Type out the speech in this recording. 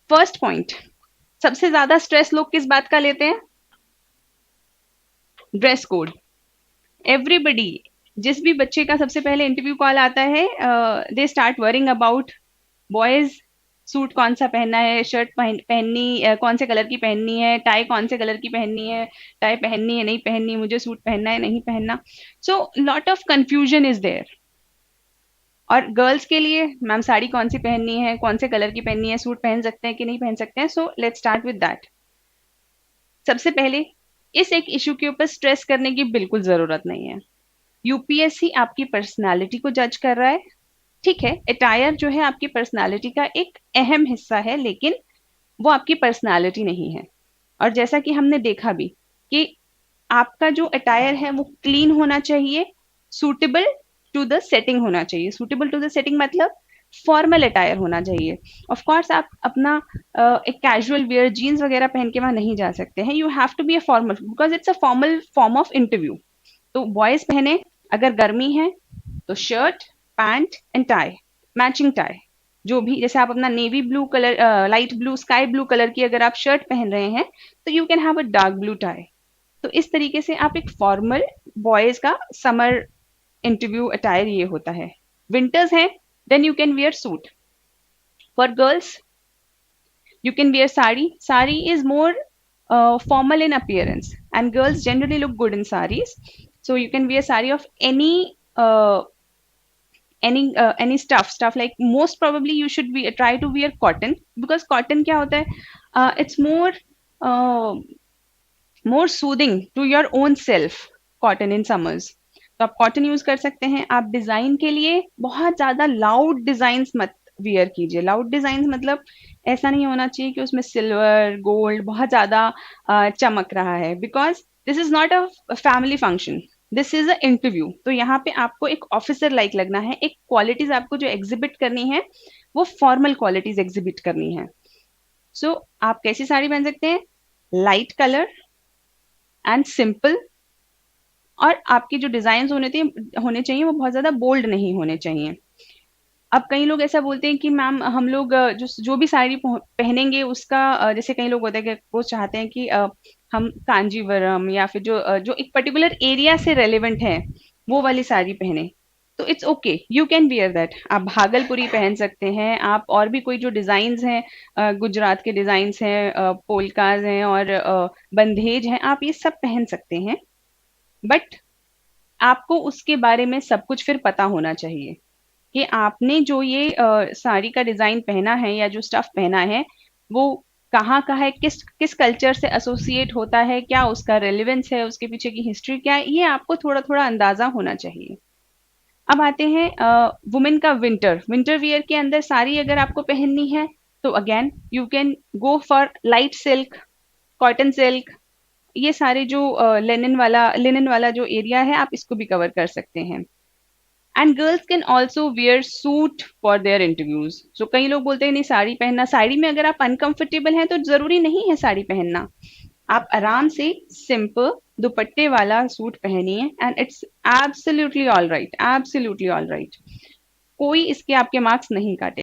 First point, सबसे ज्यादा stress लोग किस बात का लेते हैं? Dress code. एवरीबडी, जिस भी बच्चे का सबसे पहले इंटरव्यू कॉल आता है, they start worrying about boys, suit कौन सा पहनना है, शर्ट पहननी कौन से कलर की पहननी है, टाई कौन से कलर की पहननी है, टाई पहननी है नहीं पहननी, मुझे सूट पहनना है नहीं पहनना। So lot of confusion is there. और गर्ल्स के लिए, मैम साड़ी कौन सी पहननी है, कौन से कलर की पहननी है, सूट पहन सकते हैं कि नहीं पहन सकते हैं। So let's start with that. सबसे पहले इस एक इशू के ऊपर स्ट्रेस करने की बिल्कुल जरूरत नहीं है। यूपीएससी आपकी पर्सनालिटी को जज कर रहा है। ठीक है, अटायर जो है आपकी पर्सनालिटी का एक अहम हिस्सा है, लेकिन वो आपकी पर्सनालिटी नहीं है। और जैसा कि हमने देखा भी कि आपका जो अटायर है वो क्लीन होना चाहिए, सूटेबल टू द सेटिंग होना चाहिए। सूटेबल टू द सेटिंग मतलब फॉर्मल अटायर होना चाहिए। ऑफ कोर्स आप अपना एक कैजुअल वेयर जीन्स वगैरह पहन के वहां नहीं जा सकते हैं। You have to be a formal, because it's a formal form of interview. तो बॉयज पहने, अगर गर्मी है तो shirt, pant and tie, matching tie. जो भी, जैसे आप अपना navy blue colour, light blue, sky blue colour की अगर आप शर्ट पहन रहे हैं, तो you can have a dark blue tie. तो इस तरीके से आप एक फॉर्मल, बॉयज का समर इंटरव्यू अटायर ये होता है। विंटर्स हैं, then you can wear suit. For girls you can wear sari. Sari is more formal in appearance, and girls generally look good in saris. So you can wear sari of any stuff like, most probably you should try to wear cotton, because cotton क्या होता है, it's uh, more soothing to your own self, cotton in summers। तो आप cotton use कर सकते हैं। आप design के लिए बहुत ज्यादा लाउड डिजाइन मत वियर कीजिए। लाउड डिजाइन मतलब ऐसा नहीं होना चाहिए कि उसमें सिल्वर गोल्ड बहुत ज्यादा चमक रहा है, because this is not a family function, this is a interview. तो यहाँ पे आपको एक ऑफिसर लाइक लगना है। एक क्वालिटीज आपको जो एग्जिबिट करनी है, वो फॉर्मल क्वालिटीज एग्जिबिट करनी है। सो आप कैसी साड़ी पहन सकते हैं? Light colour and simple. और आपके जो डिजाइन होने चाहिए वो बहुत ज्यादा बोल्ड नहीं होने चाहिए। अब कई लोग ऐसा बोलते हैं कि मैम हम लोग जो जो भी साड़ी पहनेंगे उसका, जैसे कई लोग होते हैं कि वो चाहते हैं कि हम कांजीवरम या फिर जो एक पर्टिकुलर एरिया से रेलेवेंट है वो वाली साड़ी पहने। तो it's okay, you can wear that. आप भागलपुरी पहन सकते हैं, आप और भी कोई जो डिजाइन हैं, गुजरात के डिजाइन हैं, पोलकाज हैं और बंधेज हैं, आप ये सब पहन सकते हैं। बट आपको उसके बारे में सब कुछ फिर पता होना चाहिए कि आपने जो ये साड़ी का डिजाइन पहना है या जो स्टफ पहना है, वो कहाँ का है, किस किस कल्चर से एसोसिएट होता है, क्या उसका रेलेवेंस है, उसके पीछे की हिस्ट्री क्या है, ये आपको थोड़ा थोड़ा अंदाजा होना चाहिए। अब आते हैं वुमेन का विंटर विंटर वियर के अंदर साड़ी अगर आपको पहननी है, तो again you can go for light silk, cotton silk. ये सारे जो लिनन वाला जो एरिया है, आप इसको भी कवर कर सकते हैं। And girls can also wear suit for their interviews. So कई लोग बोलते हैं नहीं साड़ी पहनना, साड़ी में अगर आप अनकंफर्टेबल हैं तो जरूरी नहीं है साड़ी पहनना। आप आराम से सिंपल दुपट्टे वाला सूट पहनिए and it's absolutely all right, absolutely all right. कोई इसके आपके मार्क्स नहीं काटे।